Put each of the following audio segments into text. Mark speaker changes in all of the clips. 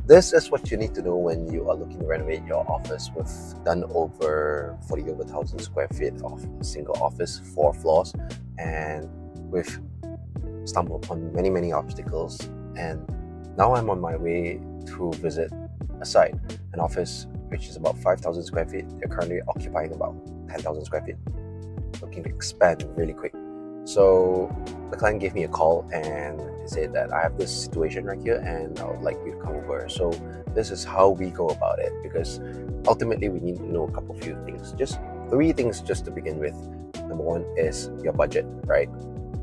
Speaker 1: This is what you need to know when you are looking to renovate your office. We've done over 40,000 square feet of single office, 4 floors, and we've stumbled upon many obstacles. And now I'm on my way to visit a site, an office which is about 5,000 square feet. They're currently occupying about 10,000 square feet, looking to expand really quick. So the client gave me a call and said that I have this situation right here and I would like you to come over. So this is how we go about it, because ultimately we need to know a couple few things. Just 3 things just to begin with. Number 1 is your budget, right?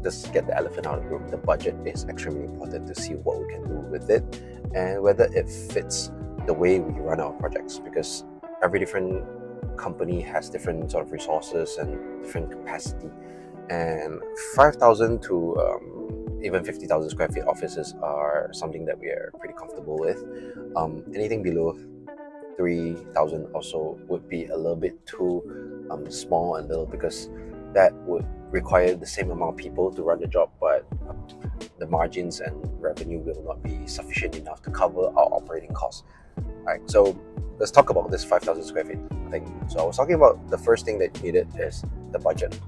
Speaker 1: Just get the elephant out of the room. The budget is extremely important to see what we can do with it and whether it fits the way we run our projects, because every different company has different sort of resources and different capacity. And 5,000 to even 50,000 square feet offices are something that we are pretty comfortable with. Anything below 3,000 or so would be a little bit too small and little, because that would require the same amount of people to run the job, but the margins and revenue will not be sufficient enough to cover our operating costs. Right, so let's talk about this 5,000 square feet thing. So I was talking about the first thing that you needed is the budget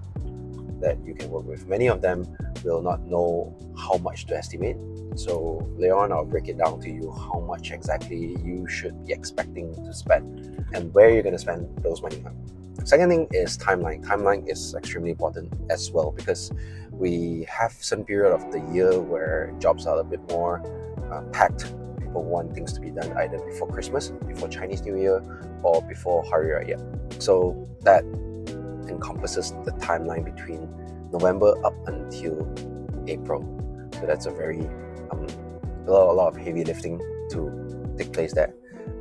Speaker 1: that you can work with. Many of them will not know how much to estimate. So later on, I'll break it down to you how much exactly you should be expecting to spend and where you're going to spend those money on. Second thing is timeline. Timeline is extremely important as well, because we have some period of the year where jobs are a bit more packed. People want things to be done either before Christmas, before Chinese New Year, or before Hari Raya. So that encompasses the timeline between November up until April. So that's a very a lot of heavy lifting to take place there.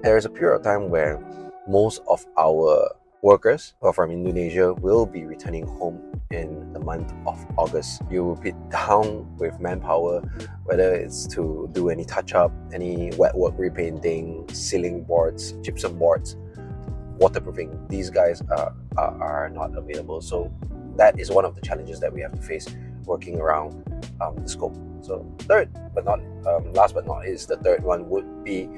Speaker 1: There is a period of time where most of our workers who are from Indonesia will be returning home in the month of August. You will be down with manpower, whether it's to do any touch-up, any wet work repainting, ceiling boards, gypsum boards, waterproofing. These guys are not available. So that is one of the challenges that we have to face working around the scope. So last but not least, the third one would be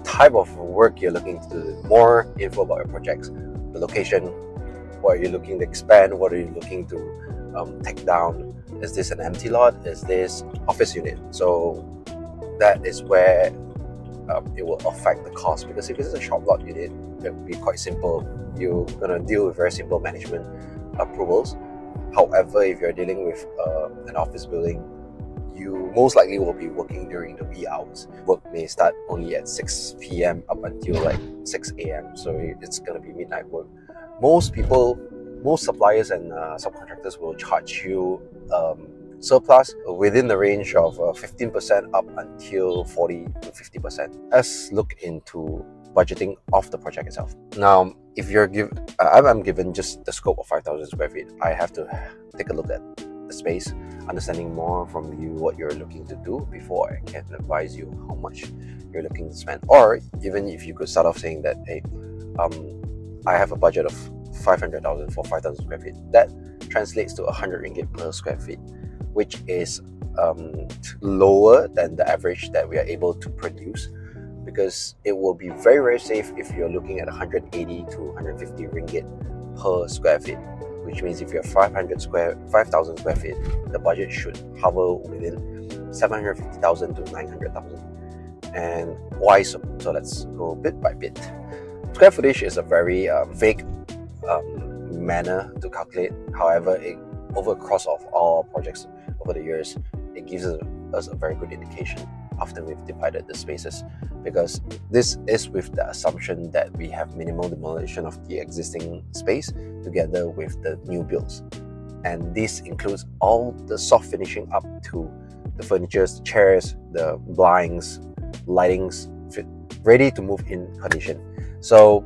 Speaker 1: type of work you're looking to do. More info about your projects, the location, what are you looking to expand, what are you looking to take down. Is this an empty lot? Is this office unit? So that is where it will affect the cost, because if it's a shop lot unit, it will be quite simple. You're gonna deal with very simple management approvals. However, if you're dealing with an office building, you most likely will be working during the wee hours. Work may start only at 6 p.m. up until like 6 a.m. So it's gonna be midnight work. Most suppliers and subcontractors will charge you surplus within the range of 15% up until 40 to 50%. Let's look into budgeting of the project itself. Now, if I'm given just the scope of 5,000 square feet, I have to take a look at the space, understanding more from you what you're looking to do before I can advise you how much you're looking to spend. Or even if you could start off saying that, hey, I have a budget of 500,000 for 5,000 square feet. That translates to 100 ringgit per square feet, which is lower than the average that we are able to produce, because it will be very safe if you're looking at 180 to 150 ringgit per square feet, which means if you're 5,000 square feet, the budget should hover within 750,000 to 900,000. And why so? So let's go bit by bit. Square footage is a very vague manner to calculate. However, over the course of all projects over the years, it gives us a very good indication after we've divided the spaces, because this is with the assumption that we have minimal demolition of the existing space together with the new builds. And this includes all the soft finishing up to the furniture, the chairs, the blinds, lightings, ready to move in condition. So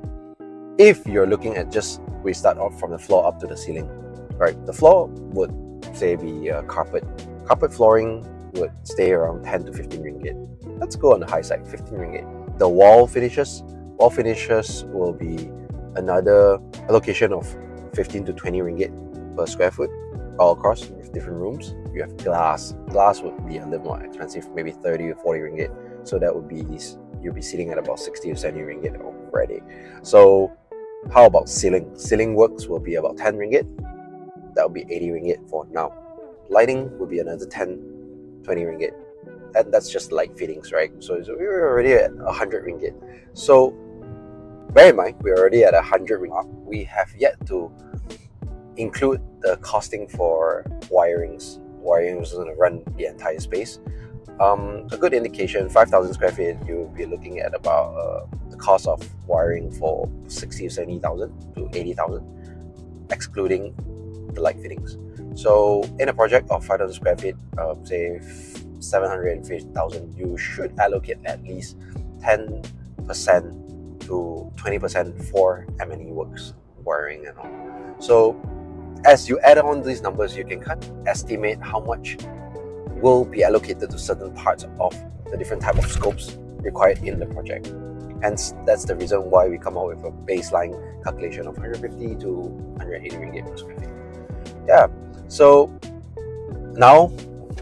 Speaker 1: if you're looking at we start off from the floor up to the ceiling, right? The floor would say be carpet flooring would stay around 10 to 15 ringgit. Let's go on the high side, 15 ringgit. The wall finishes will be another allocation of 15 to 20 ringgit per square foot, all across with different rooms. You have glass would be a little more expensive, maybe 30 or 40 ringgit. So that would be you'll be sitting at about 60 or 70 ringgit already. So how about ceiling? Ceiling works will be about 10 ringgit. That will be 80 ringgit for now. Lighting will be another 10, 20 ringgit. And that's just light fittings, right? So we're already at 100 ringgit. So bear in mind, we're already at 100 ringgit. We have yet to include the costing for wirings. Wiring is going to run the entire space. A good indication, 5,000 square feet, you'll be looking at about the cost of wiring for 60 or 70,000 to 80,000, excluding the light fittings. So in a project of 5,000 square feet, say 750,000, you should allocate at least 10% to 20% for M&E works, wiring and all. So as you add on these numbers, you can kind of estimate how much will be allocated to certain parts of the different type of scopes required in the project. Hence, that's the reason why we come out with a baseline calculation of 150 to 180 ringgit per square feet. Yeah, so now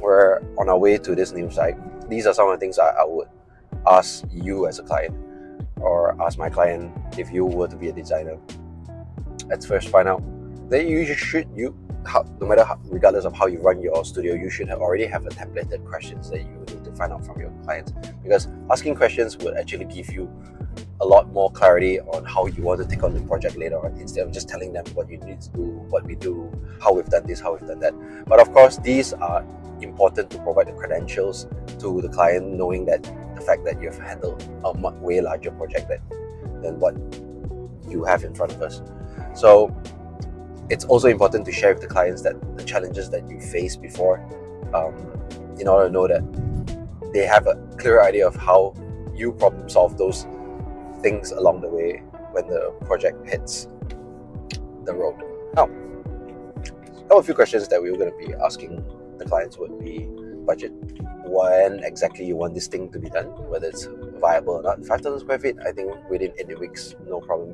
Speaker 1: we're on our way to this new site. These are some of the things I would ask you as a client, or ask my client if you were to be a designer. Let's first find out that no matter regardless of how you run your studio, you should already have a templated questions that you need to find out from your clients, because asking questions would actually give you a lot more clarity on how you want to take on the project later on, instead of just telling them what you need to do, what we do, how we've done this, how we've done that. But of course, these are important to provide the credentials to the client, knowing that the fact that you've handled a much way larger project than what you have in front of us. So it's also important to share with the clients that the challenges that you faced before, in order to know that they have a clear idea of how you problem solve those things along the way when the project hits the road. Now, a few questions that we were going to be asking the clients would be budget. When exactly you want this thing to be done, whether it's viable or not. 5,000 square feet, I think within 8 weeks, no problem,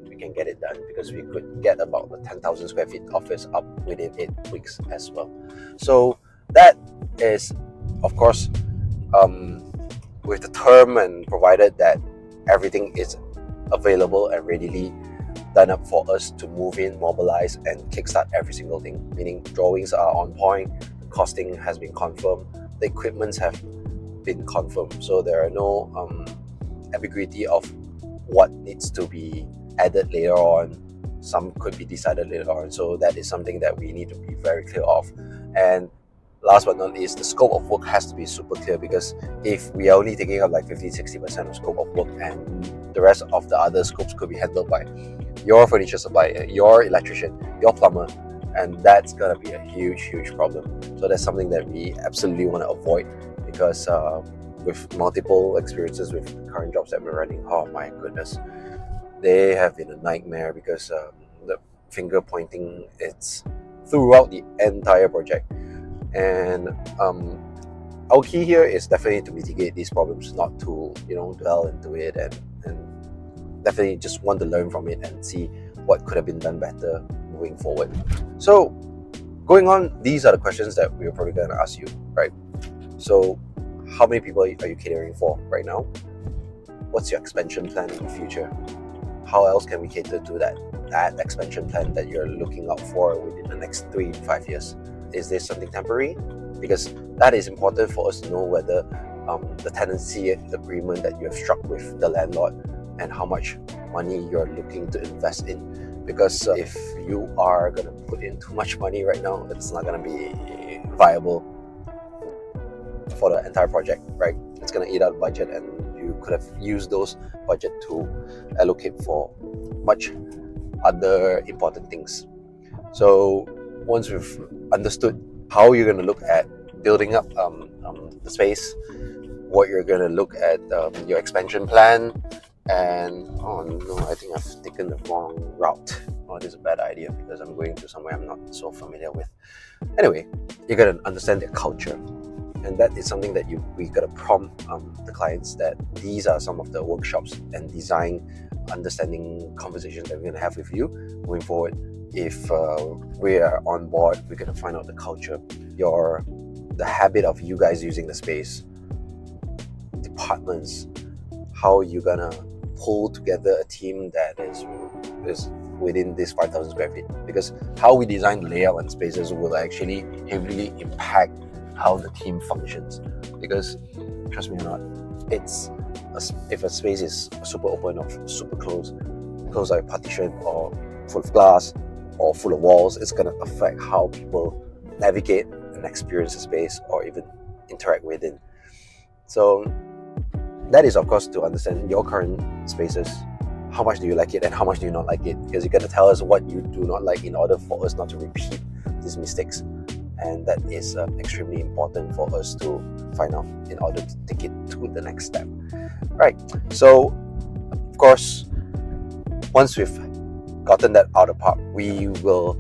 Speaker 1: we can get it done, because we could get about the 10,000 square feet office up within 8 weeks as well. So that is, of course, with the term and provided that everything is available and readily done up for us to move in, mobilize, and kickstart every single thing. Meaning drawings are on point, costing has been confirmed, the equipments have been confirmed, so there are no ambiguity of what needs to be added later on. Some could be decided later on, so that is something that we need to be very clear of. And last but not least, the scope of work has to be super clear, because if we are only taking up like 50-60% of scope of work, and the rest of the other scopes could be handled by your furniture supplier, your electrician, your plumber, and that's gonna be a huge problem. So that's something that we absolutely want to avoid, because with multiple experiences with current jobs that we're running, oh my goodness, they have been a nightmare, because the finger pointing, it's throughout the entire project. And our key here is definitely to mitigate these problems, not to dwell into it, and definitely just want to learn from it and see what could have been done better moving forward. So going on, these are the questions that we're probably going to ask you, right? So how many people are you catering for right now? What's your expansion plan in the future? How else can we cater to that expansion plan that you're looking out for within the next 3 to 5 years? Is this something temporary? Because that is important for us to know whether the tenancy agreement that you have struck with the landlord and how much money you're looking to invest in. Because if you are going to put in too much money right now, it's not going to be viable for the entire project, right? It's going to eat out budget, and you could have used those budget to allocate for much other important things. So once we've understood how you're going to look at building up the space, what you're going to look at your expansion plan, and oh no, I think I've taken the wrong route. Oh, this is a bad idea, because I'm going to somewhere I'm not so familiar with. Anyway, you're going to understand their culture, and that is something that we got to prompt the clients that these are some of the workshops and design understanding conversations that we're going to have with you moving forward. If we are on board, we're going to find out the culture, the habit of you guys using the space, departments, how you're gonna pull together a team that is within this 5,000 square feet, because how we design layout and spaces will actually heavily impact how the team functions. Because trust me or not, if a space is super open or super closed by a partition or full of glass or full of walls, it's going to affect how people navigate and experience the space or even interact within. So that is, of course, to understand your current spaces. How much do you like it and how much do you not like it? Because you're going to tell us what you do not like in order for us not to repeat these mistakes. And that is extremely important for us to find out in order to take it to the next step. Right. So, of course, once we've gotten that out of the park, we will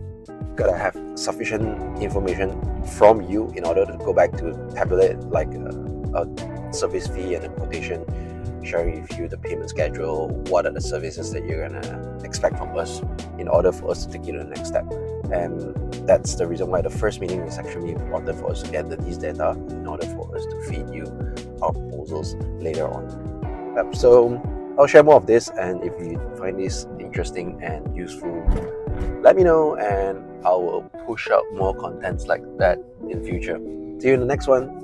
Speaker 1: gotta have sufficient information from you in order to go back to tabulate like a service fee and a quotation, sharing with you the payment schedule, what are the services that you're gonna expect from us in order for us to take you to the next step. And that's the reason why the first meeting is actually important for us to gather these data in order for us to feed you our proposals later on. So I'll share more of this, and if you find this interesting and useful, let me know and I will push out more contents like that in future. See you in the next one.